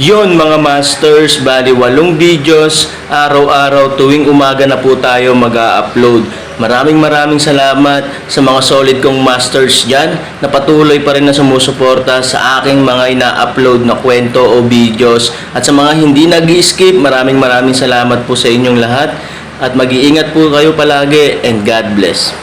Yon mga masters, bali 8 videos, araw-araw tuwing umaga na po tayo mag-a-upload. Maraming salamat sa mga solid kong masters dyan na patuloy pa rin na sumusuporta sa aking mga ina-upload na kwento o videos. At sa mga hindi nag-skip, maraming salamat po sa inyong lahat. At mag-iingat po kayo palagi and God bless.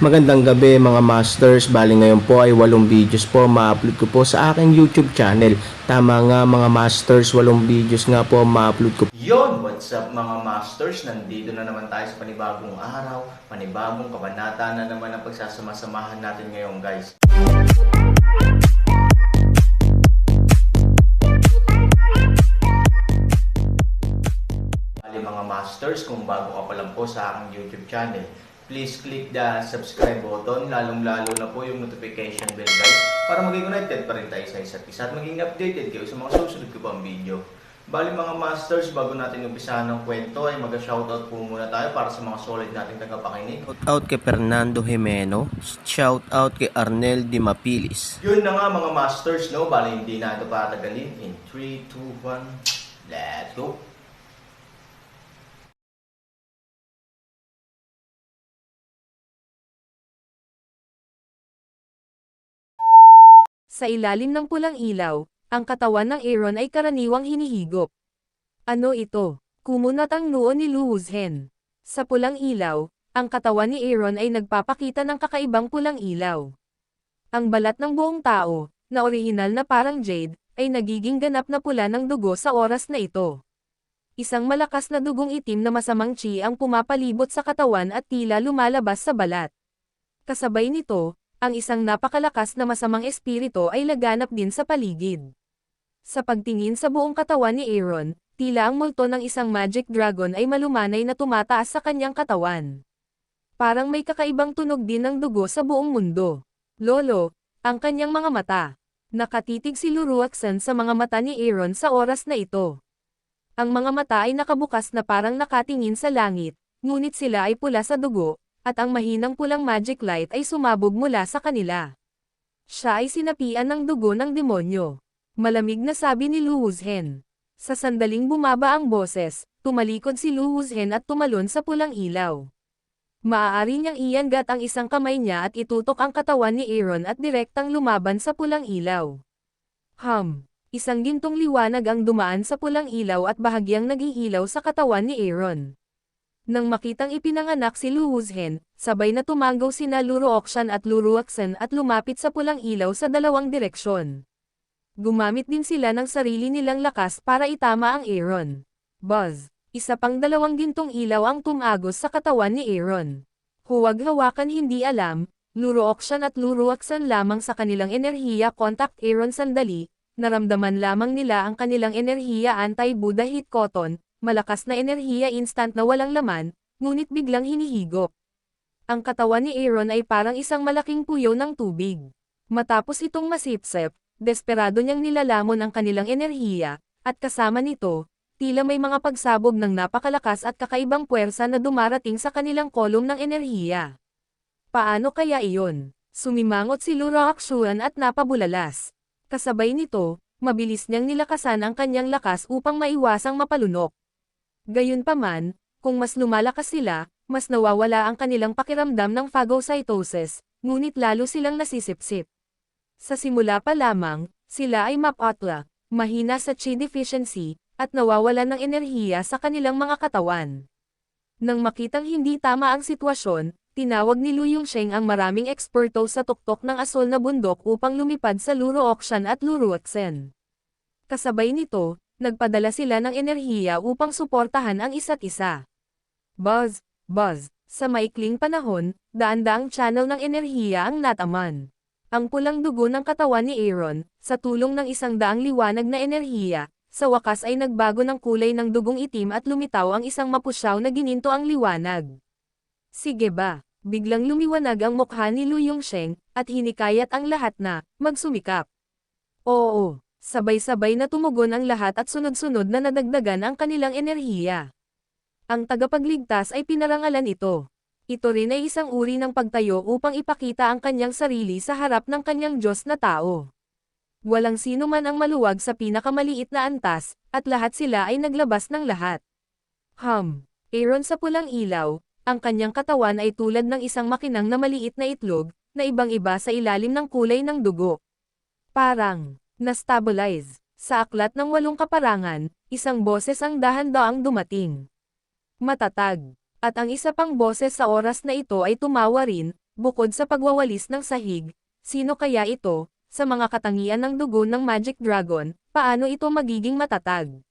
Magandang gabi mga masters, bali ngayon po ay 8 videos po ma-upload ko po sa aking YouTube channel. Tama nga mga masters, 8 videos nga po ma-upload ko. Yon, what's up mga masters? Nandito na naman tayo sa panibagong araw, panibagong kabanata na naman ang pagsasama-samahan natin ngayon guys. Bali mga masters, kung bago ka pa lang po sa aking YouTube channel, please click the subscribe button, lalong-lalo na po yung notification bell guys, para maging connected pa rin tayo sa isa't isa at maging updated kayo sa mga susunod ko pang video. Bali mga masters, bago natin umpisahan ng kwento ay mag-shoutout po muna tayo para sa mga solid nating tagapakinig. Shoutout kay Fernando Jimeno, shoutout kay Arnel Di Mapilis. Yun na nga mga masters, no? Bali hindi na ito patagalin. In 3, 2, 1, let's go! Sa ilalim ng pulang ilaw, ang katawan ng Aaron ay karaniwang hinihigop. Ano ito? Kumunat ang noo ni Lu Wuzhen. Sa pulang ilaw, ang katawan ni Aaron ay nagpapakita ng kakaibang pulang ilaw. Ang balat ng buong tao, na orihinal na parang jade, ay nagiging ganap na pula ng dugo sa oras na ito. Isang malakas na dugong itim na masamang chi ang pumapalibot sa katawan at tila lumalabas sa balat. Kasabay nito, ang isang napakalakas na masamang espiritu ay laganap din sa paligid. Sa pagtingin sa buong katawan ni Aaron, tila ang multo ng isang magic dragon ay malumanay na tumataas sa kanyang katawan. Parang may kakaibang tunog din ng dugo sa buong mundo. Lolo, ang kanyang mga mata. Nakatitig si Luruaksan sa mga mata ni Aaron sa oras na ito. Ang mga mata ay nakabukas na parang nakatingin sa langit, ngunit sila ay pula sa dugo, at ang mahinang pulang magic light ay sumabog mula sa kanila. Siya ay sinapian ng dugo ng demonyo. Malamig na sabi ni Lu Wuzhen. Sa sandaling bumaba ang boses, tumalikod si Lu Wuzhen at tumalon sa pulang ilaw. Maaari niyang iangat ang isang kamay niya at itutok ang katawan ni Aaron at direktang lumaban sa pulang ilaw. Isang gintong liwanag ang dumaan sa pulang ilaw at bahagyang nag-iilaw sa katawan ni Aaron. Nang makitang ipinanganak si Lu Wuzhen, sabay na tumanggaw sina Luruokshan at Luruaksan at lumapit sa pulang ilaw sa dalawang direksyon. Gumamit din sila ng sarili nilang lakas para itama ang Aaron. Buzz! Isa pang dalawang gintong ilaw ang tumagos sa katawan ni Aaron. Huwag hawakan hindi alam, Luruokshan at Luruaksan lamang sa kanilang enerhiya contact Aaron sandali, naramdaman lamang nila ang kanilang enerhiya anti-Buddha heat cotton, malakas na enerhiya instant na walang laman, ngunit biglang hinihigop. Ang katawan ni Aaron ay parang isang malaking puyo ng tubig. Matapos itong masipsip, desperado niyang nilalamon ang kanilang enerhiya, at kasama nito, tila may mga pagsabog ng napakalakas at kakaibang puwersa na dumarating sa kanilang kolom ng enerhiya. Paano kaya iyon? Sumimangot si Luruakshan at napabulalas. Kasabay nito, mabilis niyang nilakasan ang kanyang lakas upang maiwasang mapalunok. Gayunpaman, kung mas lumalakas sila, mas nawawala ang kanilang pakiramdam ng phagocytosis, ngunit lalo silang nasisipsip. Sa simula pa lamang, sila ay mapotla, mahina sa chi deficiency, at nawawalan ng enerhiya sa kanilang mga katawan. Nang makitang hindi tama ang sitwasyon, tinawag ni Lu Yongsheng ang maraming eksperto sa tuktok ng asol na bundok upang lumipad sa Luruokshan at Luruaksan. Kasabay nito, nagpadala sila ng enerhiya upang suportahan ang isa't isa. Buzz! Sa maikling panahon, daan-daang channel ng enerhiya ang nataman. Ang pulang dugo ng katawan ni Aaron, sa tulong ng 100 liwanag na enerhiya, sa wakas ay nagbago ng kulay ng dugong itim at lumitaw ang isang mapusyaw na gininto ang liwanag. Sige ba? Biglang lumiwanag ang mukha ni Lu Yongsheng, at hinikayat ang lahat na magsumikap. Oo. Sabay-sabay na tumugon ang lahat at sunod-sunod na nadagdagan ang kanilang enerhiya. Ang tagapagligtas ay pinarangalan ito. Ito rin ay isang uri ng pagtayo upang ipakita ang kanyang sarili sa harap ng kanyang Diyos na tao. Walang sino man ang maluwag sa pinakamaliit na antas, at lahat sila ay naglabas ng lahat. Aaron sa pulang ilaw, ang kanyang katawan ay tulad ng isang makinang na maliit na itlog, na ibang-iba sa ilalim ng kulay ng dugo. Parang, na-stabilize. Sa aklat ng 8 kaparangan, isang boses ang dahan-daang dumating. Matatag. At ang isa pang boses sa oras na ito ay tumawa rin, bukod sa pagwawalis ng sahig. Sino kaya ito? Sa mga katangian ng dugo ng Magic Dragon, paano ito magiging matatag?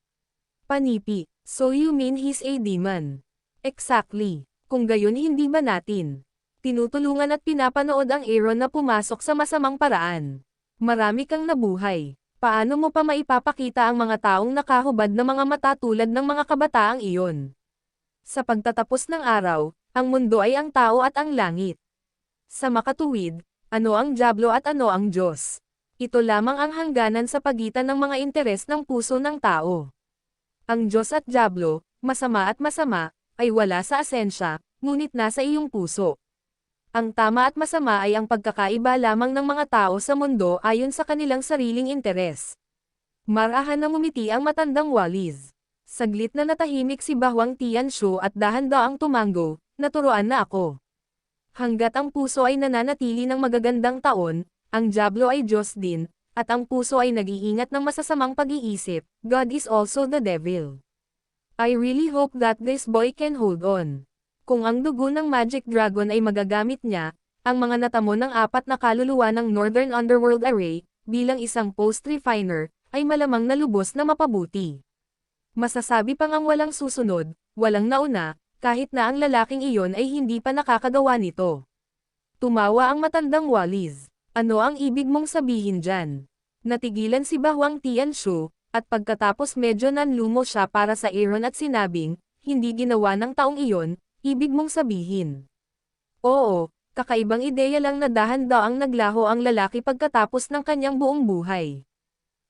Panipi, so you mean he's a demon? Exactly. Kung gayon hindi ba natin tinutulungan at pinapanood ang Aaron na pumasok sa masamang paraan? Marami kang nabuhay. Paano mo pa maipapakita ang mga taong nakahubad na mga mata tulad ng mga kabataang iyon? Sa pagtatapos ng araw, ang mundo ay ang tao at ang langit. Sa makatuwid, ano ang Diablo at ano ang Diyos? Ito lamang ang hangganan sa pagitan ng mga interes ng puso ng tao. Ang Diyos at Diablo, masama at masama, ay wala sa asensya, ngunit nasa iyong puso. Ang tama at masama ay ang pagkakaiba lamang ng mga tao sa mundo ayon sa kanilang sariling interes. Marahan na ngumiti ang matandang Wallis. Saglit na natahimik si Bahwang Tianshu at dahan-daang tumango, naturuan na ako. Hanggat ang puso ay nananatili ng magagandang taon, ang Diablo ay Diyos din, at ang puso ay nag-iingat ng masasamang pag-iisip, God is also the devil. I really hope that this boy can hold on. Kung ang dugo ng Magic Dragon ay magagamit niya, ang mga natamo ng 4 na kaluluwa ng Northern Underworld Array, bilang isang post-refiner, ay malamang na lubos na mapabuti. Masasabi pang ang walang susunod, walang nauna, kahit na ang lalaking iyon ay hindi pa nakakagawa nito. Tumawa ang matandang Wallis. Ano ang ibig mong sabihin dyan? Natigilan si Bahwang Tianshu, at pagkatapos medyo nanlumo siya para sa Aaron at sinabing, hindi ginawa ng taong iyon, ibig mong sabihin. Oo, kakaibang ideya lang na dahan-daang naglaho ang lalaki pagkatapos ng kanyang buong buhay.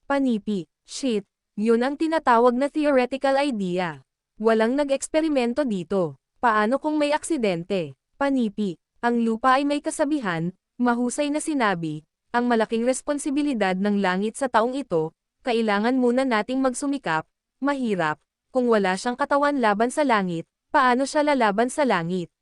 Panipi, shit, yun ang tinatawag na theoretical idea. Walang nag-eksperimento dito. Paano kung may aksidente? Panipi, ang lupa ay may kasabihan, mahusay na sinabi, ang malaking responsibilidad ng langit sa taong ito, kailangan muna nating magsumikap, mahirap, kung wala siyang katawan laban sa langit, paano siya lalaban sa langit?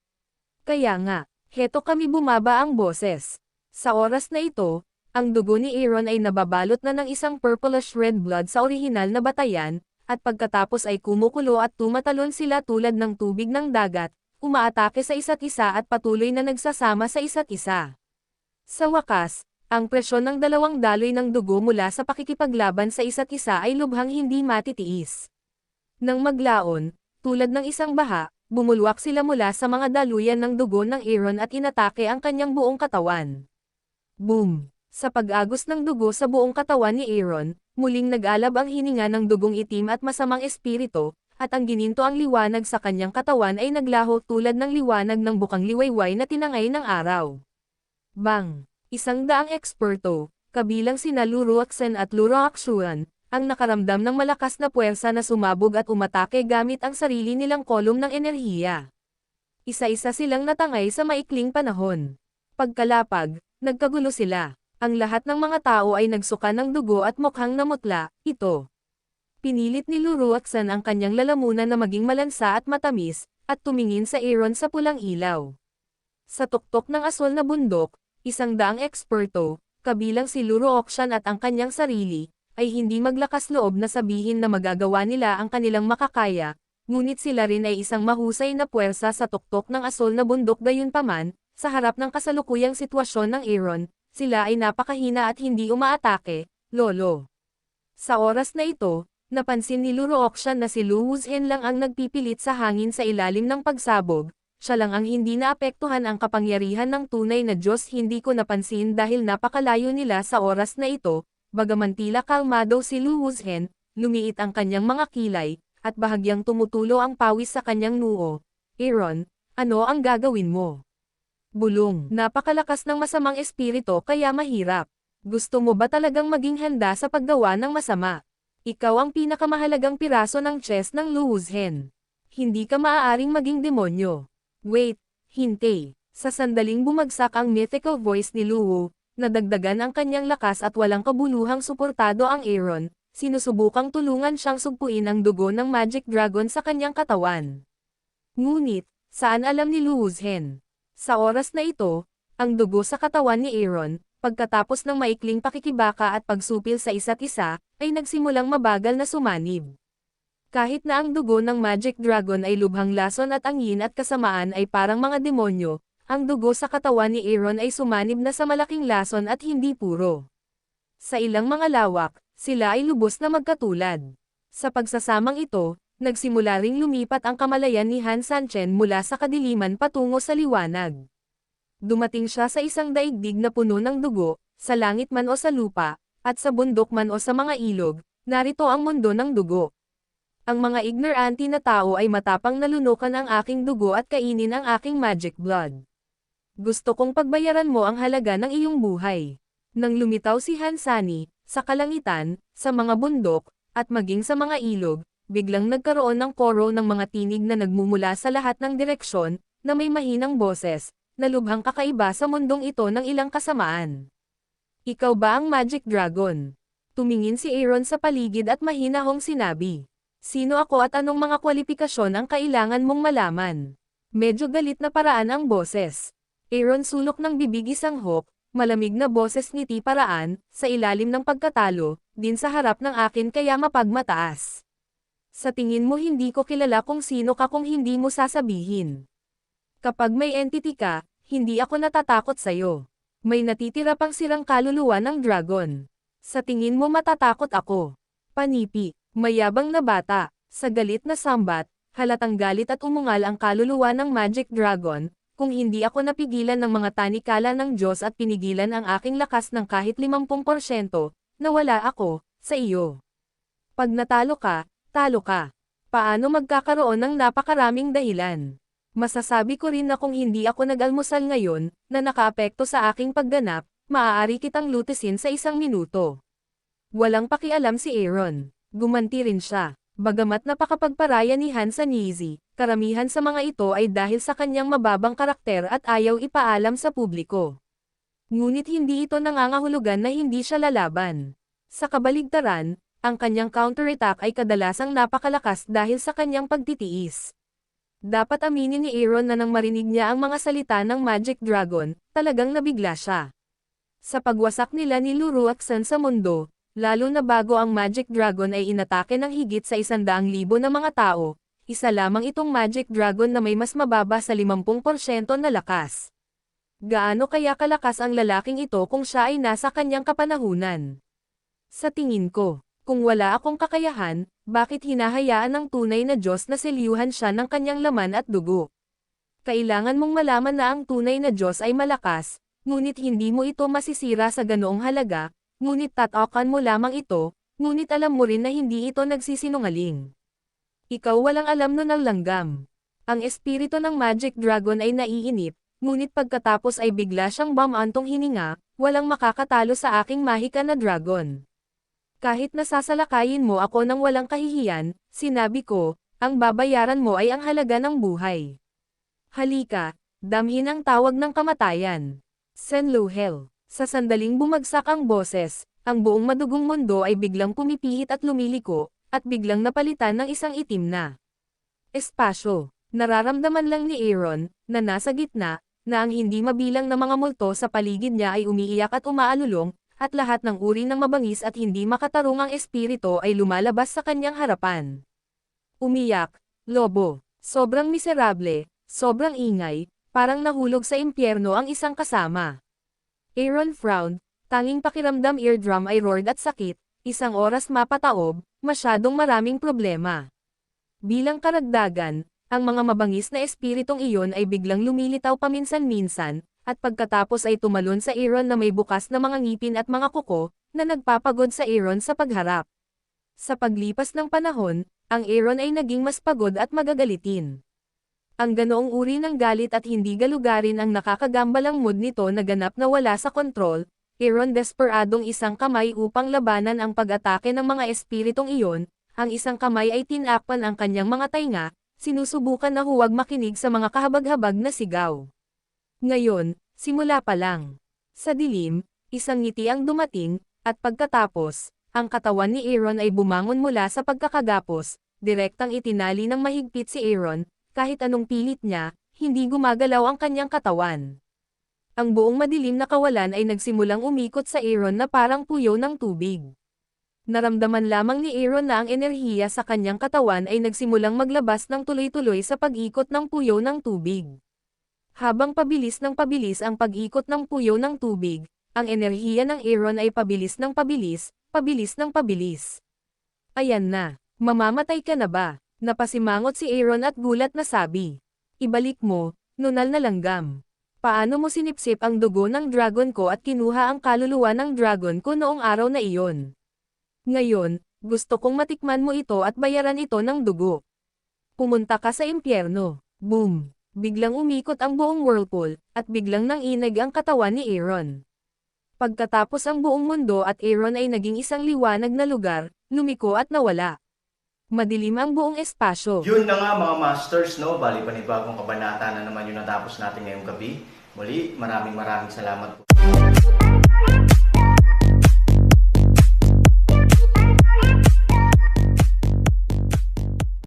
Kaya nga, heto kami bumaba ang boses. Sa oras na ito, ang dugo ni Aaron ay nababalot na ng isang purplish red blood sa orihinal na batayan, at pagkatapos ay kumukulo at tumatalon sila tulad ng tubig ng dagat, umaatake sa isa't isa at patuloy na nagsasama sa isa't isa. Sa wakas, ang presyon ng dalawang daloy ng dugo mula sa pakikipaglaban sa isa't isa ay lubhang hindi matitiis. Nang maglaon, tulad ng isang baha, bumulwak sila mula sa mga daluyan ng dugo ng Aaron at inatake ang kanyang buong katawan. Boom! Sa pag-agos ng dugo sa buong katawan ni Aaron, muling nag-alab ang hininga ng dugong itim at masamang espiritu, at ang gininto ang liwanag sa kanyang katawan ay naglaho tulad ng liwanag ng bukang liwayway na tinangay ng araw. Bang! 100 eksperto, kabilang sina Luruaksen at Luroakshuan, ang nakaramdam ng malakas na puwersa na sumabog at umatake gamit ang sarili nilang kolum ng enerhiya. Isa-isa silang natangay sa maikling panahon. Pagkalapag, nagkagulo sila. Ang lahat ng mga tao ay nagsuka ng dugo at mukhang namutla, ito. Pinilit ni Luruaksen ang kanyang lalamunan na maging malansa at matamis, at tumingin sa Aaron sa pulang ilaw. Sa tuktok ng aswal na bundok, 100 eksperto, kabilang si Luroakshan at ang kanyang sarili, ay hindi maglakas loob na sabihin na magagawa nila ang kanilang makakaya, ngunit sila rin ay isang mahusay na puwersa sa tuktok ng aswal na bundok gayunpaman, sa harap ng kasalukuyang sitwasyon ng Aaron, sila ay napakahina at hindi umaatake, lolo. Sa oras na ito, napansin ni Luroakshan na si Lu Wuzhen lang ang nagpipilit sa hangin sa ilalim ng pagsabog, siya lang ang hindi naapektuhan ang kapangyarihan ng tunay na Diyos. Hindi ko napansin dahil napakalayo nila sa oras na ito, bagaman tila kalmado si Lu Wuzhen, lumiit ang kanyang mga kilay, at bahagyang tumutulo ang pawis sa kanyang noo. Aaron, ano ang gagawin mo? Bulong, napakalakas ng masamang espiritu kaya mahirap. Gusto mo ba talagang maging handa sa paggawa ng masama? Ikaw ang pinakamahalagang piraso ng chess ng Lu Wuzhen. Hindi ka maaaring maging demonyo. Wait, hintay. Sa sandaling bumagsak ang mythical voice ni Luwu, Nadagdagan ang kanyang lakas at walang kabuluhang suportado ang Aaron, sinusubukang tulungan siyang sugpuin ang dugo ng Magic Dragon sa kanyang katawan. Ngunit, saan alam ni Lu Wuzhen? Sa oras na ito, ang dugo sa katawan ni Aaron, pagkatapos ng maikling pakikibaka at pagsupil sa isa't isa, ay nagsimulang mabagal na sumanib. Kahit na ang dugo ng Magic Dragon ay lubhang lason at ang yin at kasamaan ay parang mga demonyo, ang dugo sa katawan ni Aaron ay sumanib na sa malaking lason at hindi puro. Sa ilang mga lawak, sila ay lubos na magkatulad. Sa pagsasamang ito, nagsimula ring lumipat ang kamalayan ni Han Sanchen mula sa kadiliman patungo sa liwanag. Dumating siya sa isang daigdig na puno ng dugo, sa langit man o sa lupa, at sa bundok man o sa mga ilog, narito ang mundo ng dugo. Ang mga ignorante na tao ay matapang nalunukan ang aking dugo at kainin ang aking magic blood. Gusto kong pagbayaran mo ang halaga ng iyong buhay. Nang lumitaw si Hansani, sa kalangitan, sa mga bundok, at maging sa mga ilog, biglang nagkaroon ng koro ng mga tinig na nagmumula sa lahat ng direksyon, na may mahinang boses, na lubhang kakaiba sa mundong ito ng ilang kasamaan. Ikaw ba ang Magic Dragon? Tumingin si Aaron sa paligid at mahinahong sinabi. Sino ako at anong mga kwalifikasyon ang kailangan mong malaman? Medyo galit na paraan ang boses. Aaron sulok ng bibig isang hok, malamig na boses ngiti paraan, sa ilalim ng pagkatalo, din sa harap ng akin kaya mapagmataas. Sa tingin mo hindi ko kilala kung sino ka kung hindi mo sasabihin. Kapag may entity ka, hindi ako natatakot sa'yo. May natitira pang sirang kaluluwa ng dragon. Sa tingin mo matatakot ako. Panipi, mayabang na bata, sa galit na sambat, halatang galit at umungal ang kaluluwa ng Magic Dragon. Kung hindi ako napigilan ng mga tanikala ng Diyos at pinigilan ang aking lakas ng kahit 50%, nawala ako, sa iyo. Pag natalo ka, talo ka. Paano magkakaroon ng napakaraming dahilan? Masasabi ko rin na kung hindi ako nag-almusal ngayon, na nakaapekto sa aking pagganap, maaari kitang lutisin sa 1 minuto. Walang pakialam si Aaron. Gumanti rin siya. Bagamat napakapagparaya ni Han sa Nizi, karamihan sa mga ito ay dahil sa kanyang mababang karakter at ayaw ipaalam sa publiko. Ngunit hindi ito nangangahulugan na hindi siya lalaban. Sa kabaligtaran, ang kanyang counterattack ay kadalasang napakalakas dahil sa kanyang pagtitiis. Dapat aminin ni Aaron na nang marinig niya ang mga salita ng Magic Dragon, talagang nabigla siya. Sa pagwasak nila ni Luruaksan sa mundo, lalo na bago ang Magic Dragon ay inatake ng higit sa 100,000 na mga tao, isa lamang itong Magic Dragon na may mas mababa sa 50% na lakas. Gaano kaya kalakas ang lalaking ito kung siya ay nasa kanyang kapanahunan? Sa tingin ko, kung wala akong kakayahan, bakit hinahayaan ng tunay na Diyos na selyuhan siya ng kanyang laman at dugo? Kailangan mong malaman na ang tunay na Diyos ay malakas, ngunit hindi mo ito masisira sa ganoong halaga, ngunit tatakan mo lamang ito, ngunit alam mo rin na hindi ito nagsisinungaling. Ikaw walang alam nun ang langgam. Ang espiritu ng Magic Dragon ay naiinip, ngunit pagkatapos ay bigla siyang bumantong hininga, walang makakatalo sa aking mahika na dragon. Kahit nasasalakayin mo ako ng walang kahihiyan, sinabi ko, ang babayaran mo ay ang halaga ng buhay. Halika, damhin ang tawag ng kamatayan. Senlohel. Sa sandaling bumagsak ang boses, ang buong madugong mundo ay biglang pumipihit at lumiliko, at biglang napalitan ng isang itim na espasyo. Nararamdaman lang ni Aaron, na nasa gitna, na ang hindi mabilang na mga multo sa paligid niya ay umiiyak at umaalulong, at lahat ng uri ng mabangis at hindi makatarungang espiritu ay lumalabas sa kanyang harapan. Umiyak, lobo, sobrang miserable, sobrang ingay, parang nahulog sa impyerno ang isang kasama. Aaron frowned, tanging pakiramdam eardrum ay roared at sakit, isang oras mapataob, masyadong maraming problema. Bilang karagdagan, ang mga mabangis na espiritong iyon ay biglang lumilitaw paminsan-minsan, at pagkatapos ay tumalon sa Aaron na may bukas na mga ngipin at mga kuko, na nagpapagod sa Aaron sa pagharap. Sa paglipas ng panahon, ang Aaron ay naging mas pagod at magagalitin. Ang ganoong uri ng galit at hindi galugarin ang nakakagambalang mood nito na ganap na wala sa kontrol, Aaron desperadong isang kamay upang labanan ang pag-atake ng mga espiritong iyon, ang isang kamay ay tinakpan ang kanyang mga tainga, sinusubukan na huwag makinig sa mga kahabag-habag na sigaw. Ngayon, simula pa lang. Sa dilim, Isang ngiti ang dumating, at pagkatapos, ang katawan ni Aaron ay bumangon mula sa pagkakagapos, direktang itinali ng mahigpit si Aaron, kahit anong pilit niya, hindi gumagalaw ang kanyang katawan. Ang buong madilim na kawalan ay nagsimulang umikot sa Aaron na parang puyo ng tubig. Naramdaman lamang ni Aaron na ang enerhiya sa kanyang katawan ay nagsimulang maglabas ng tuloy-tuloy sa pag-ikot ng puyo ng tubig. Habang pabilis ng pabilis ang pag-ikot ng puyo ng tubig, ang enerhiya ng Aaron ay pabilis ng pabilis, pabilis ng pabilis. Ayan na, mamamatay ka na ba? Napasimangot si Aaron at gulat na sabi. Ibalik mo, nunal na langgam. Paano mo sinipsip ang dugo ng dragon ko at kinuha ang kaluluwa ng dragon ko noong araw na iyon? Ngayon, gusto kong matikman mo ito at bayaran ito ng dugo. Pumunta ka sa impyerno. Boom! Biglang umikot ang buong whirlpool, at biglang nanginig ang katawan ni Aaron. Pagkatapos ang buong mundo at Aaron ay naging isang liwanag na lugar, lumiko at nawala. Madilim ang buong espasyo. Yun na nga mga masters, no? Bali panibagong kabanata na naman yung natapos natin ngayong gabi. Muli, maraming salamat po.